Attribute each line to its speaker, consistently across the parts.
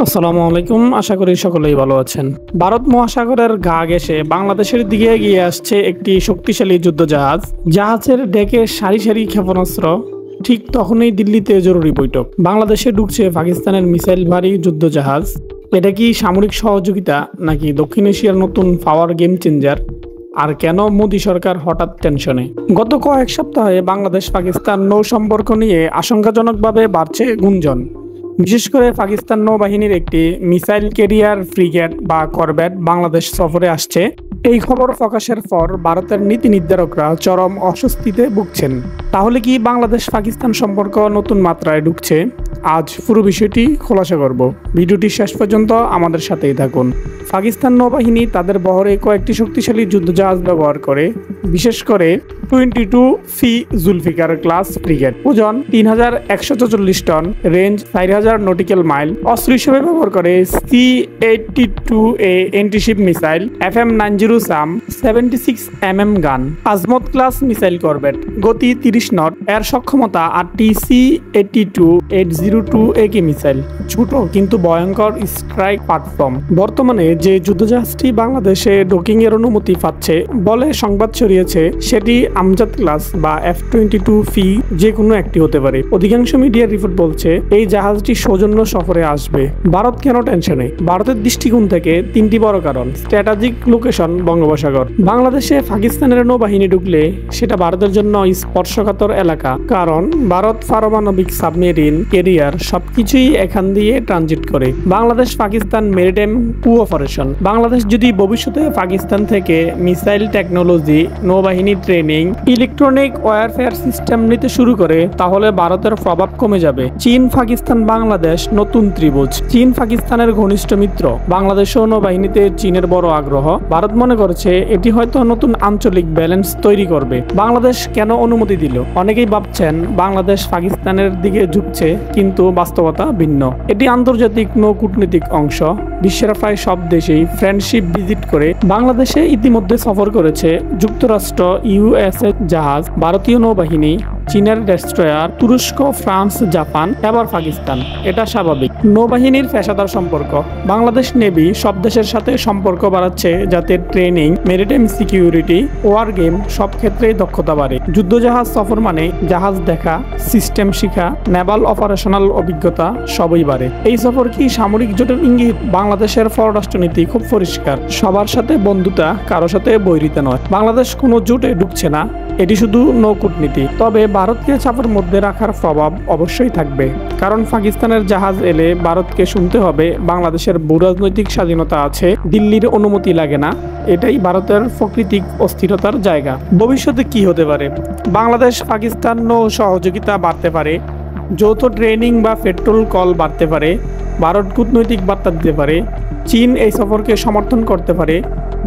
Speaker 1: আসসালামু আলাইকুম, আশা করি সকলেই ভালো আছেন। ভারত মহাসাগরের গা ঘেঁষে বাংলাদেশের দিকে এগিয়ে আসছে একটি শক্তিশালী যুদ্ধজাহাজ। জাহাজের ডেকে সারি সারি ক্ষেপণাস্ত্র। ঠিক তখনই দিল্লিতে জরুরি বৈঠক। বাংলাদেশে ঢুকছে পাকিস্তানের মিসাইলধারী যুদ্ধজাহাজ। এটা কি সামরিক সহযোগিতা নাকি দক্ষিণ এশিয়ার নতুন পাওয়ার গেম চেঞ্জার? আর কেন মোদী সরকার হঠাৎ টেনশনে? গত কয়েক সপ্তাহে বাংলাদেশ পাকিস্তান নৌ সম্পর্ক নিয়ে আশঙ্কাজনকভাবে বাড়ছে গুঞ্জন। বিশেষ করে পাকিস্তান নৌবাহিনীর একটি মিসাইল ক্যারিয়ার ফ্রিগেট বা করভেট বাংলাদেশ সফরে আসছে। এই খবর প্রকাশের পর ভারতের নীতি নির্ধারকরা চরম অস্বস্তিতে ভুগছেন। তাহলে কি বাংলাদেশ পাকিস্তান সম্পর্ক নতুন মাত্রায় ঢুকছে? আজ পুরো বিষয়টি খোলাসা করব। ভিডিওটি শেষ পর্যন্ত আমাদের সাথেই থাকুন। পাকিস্তান নৌবাহিনী তাদের বহরে কয়েকটি শক্তিশালী যুদ্ধজাহাজ ব্যবহার করে, বিশেষ করে 22 ফি জুলফিকার ক্লাস ফ্রিগেট। ওজন 3144 টন, রেঞ্জ 4000 নটিক্যাল মাইল। অস্ত্র হিসেবে ব্যবহার করে C-82A এন্টিশিপ মিসাইল, FM-90 সাম 76 mm গান, আজমত ক্লাস মিসাইল করভেট। গতি 30 নট। এর সক্ষমতা 8টি C-82-802AK মিসাইল। ছোট কিন্তু ভয়ঙ্কর স্ট্রাইক প্ল্যাটফর্ম। বর্তমানে যে যুদ্ধজাহাজটি বাংলাদেশে ডকিং এর অনুমতি পাচ্ছে বলে সংবাদ ছড়িয়েছে, সেটি আমজাদ ক্লাস বা F-22 ফি যে কোনো একটি হতে পারে। অধিকাংশ মিডিয়ার রিপোর্ট বলছে এই জাহাজটি সৌজন্য সফরে আসবে। ভারত কেন টেনশনে? ভারতের দৃষ্টিকোণ থেকে তিনটি বড় কারণ। স্ট্র্যাটেজিক লোকেশন বঙ্গোপসাগর। বাংলাদেশে পাকিস্তানের নৌবাহিনী ঢুকলে সেটা ভারতের জন্য স্পর্শকাতর এলাকা, কারণ ভারত পারমাণবিক সাবমেরিন ক্যারিয়ার সবকিছুই এখান দিয়ে ট্রানজিট করে। Bangladesh Pakistan maritime cooperation. বাংলাদেশ যদি ভবিষ্যতে পাকিস্তান থেকে মিসাইল টেকনোলজি, নৌবাহিনী ট্রেনিং, ইলেকট্রনিক ওয়ারফেয়ার সিস্টেম নিতে শুরু করে, তাহলে ভারতের প্রভাব কমে যাবে। চীন, পাকিস্তান, বাংলাদেশ নতুন ত্রিভুজ। চীন পাকিস্তানের ঘনিষ্ঠ মিত্র। বাংলাদেশ ও নৌবাহিনীতে চীনের বড় আগ্রহ। ভারত মনে করছে এটি হয়তো নতুন আঞ্চলিক ব্যালেন্স তৈরি করবে। বাংলাদেশ কেন অনুমতি দিল? অনেকেই ভাবছেন বাংলাদেশ পাকিস্তানের দিকে ঝুঁকছে, কিন্তু বাস্তবতা ভিন্ন। এটি আন্তর্জাতিক নৌ কূটনীতিক অংশ। বিশ্বের প্রায় সব দেশেই ফ্রেন্ডশিপ ভিজিট করে। বাংলাদেশে ইতিমধ্যে সফর করেছে যুক্তরাষ্ট্র, ইউএসএ জাহাজ, ভারতীয় নৌবাহিনী, চীনের ডেস্ট্রয়ার, তুরস্ক, ফ্রান্স, জাপান, এবার পাকিস্তান। এটা স্বাভাবিক। নৌবাহিনীর পেশাদার সম্পর্ক। বাংলাদেশ নেভি সব দেশের সাথে সম্পর্ক বাড়াচ্ছে যাতে training, maritime security, war game সব ক্ষেত্রেই দক্ষতা বাড়ে। যুদ্ধজাহাজ সফর মানে জাহাজ দেখা, সিস্টেম শিখা, নেভাল অপারেশনাল অভিজ্ঞতা সবই বাড়ে। এই সফর কি সামরিক জোটের ইঙ্গিত? বাংলাদেশের পররাষ্ট্রনীতি খুব পরিষ্কার। সবার সাথে বন্ধুতা, কারো সাথে বৈরিতা নয়। বাংলাদেশ কোনো জোটে ঢুকছে না, এটি শুধু নৌ কূটনীতি। তবে ভারতকে চাপের মধ্যে রাখার প্রভাব অবশ্যই থাকবে, কারণ পাকিস্তানের জাহাজ এলে ভারতকে শুনতে হবে বাংলাদেশের ভূরাজনৈতিক স্বাধীনতা আছে, দিল্লির অনুমতি লাগে না। এটাই ভারতের প্রাকৃতিক অস্থিরতার জায়গা। ভবিষ্যতে কি হতে পারে? বাংলাদেশ পাকিস্তান নৌ সহযোগিতা বাড়তে পারে, যৌথ ট্রেনিং বা পেট্রোল কল বাড়তে পারে, ভারত কূটনৈতিক বার্তা দিতে পারে, চীন এই সফরকে সমর্থন করতে পারে,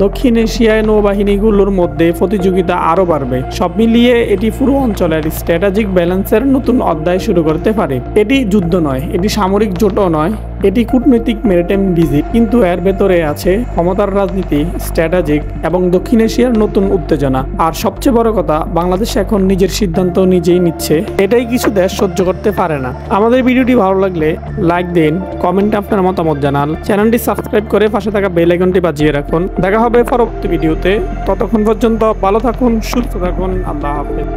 Speaker 1: দক্ষিণ এশিয়ায় নৌবাহিনীগুলোর মধ্যে প্রতিযোগিতা আরও বাড়বে। সব মিলিয়ে এটি পুরো অঞ্চলের স্ট্র্যাটেজিক ব্যালেন্সের নতুন অধ্যায় শুরু করতে পারে। এটি যুদ্ধ নয়, এটি সামরিক জোটও নয়, এটি কূটনৈতিক মেরিটাইম ভিজিট। কিন্তু এর ভেতরে আছে ক্ষমতার রাজনীতি, স্ট্র্যাটেজিক এবং দক্ষিণ এশিয়ার নতুন উত্তেজনা। আর সবচেয়ে বড় কথা, বাংলাদেশ এখন নিজের সিদ্ধান্ত নিজেই নিচ্ছে। এটাই কিছু দেশ সহ্য করতে পারে না। আমাদের ভিডিওটি ভালো লাগলে লাইক দিন, কমেন্টে আপনার মতামত জানান, চ্যানেলটি সাবস্ক্রাইব করে পাশে থাকা বেল আইকনটি বাজিয়ে রাখুন। দেখা হবে পরবর্তী ভিডিওতে। ততক্ষণ পর্যন্ত ভালো থাকুন, সুস্থ থাকুন। আল্লাহ হাফেজ।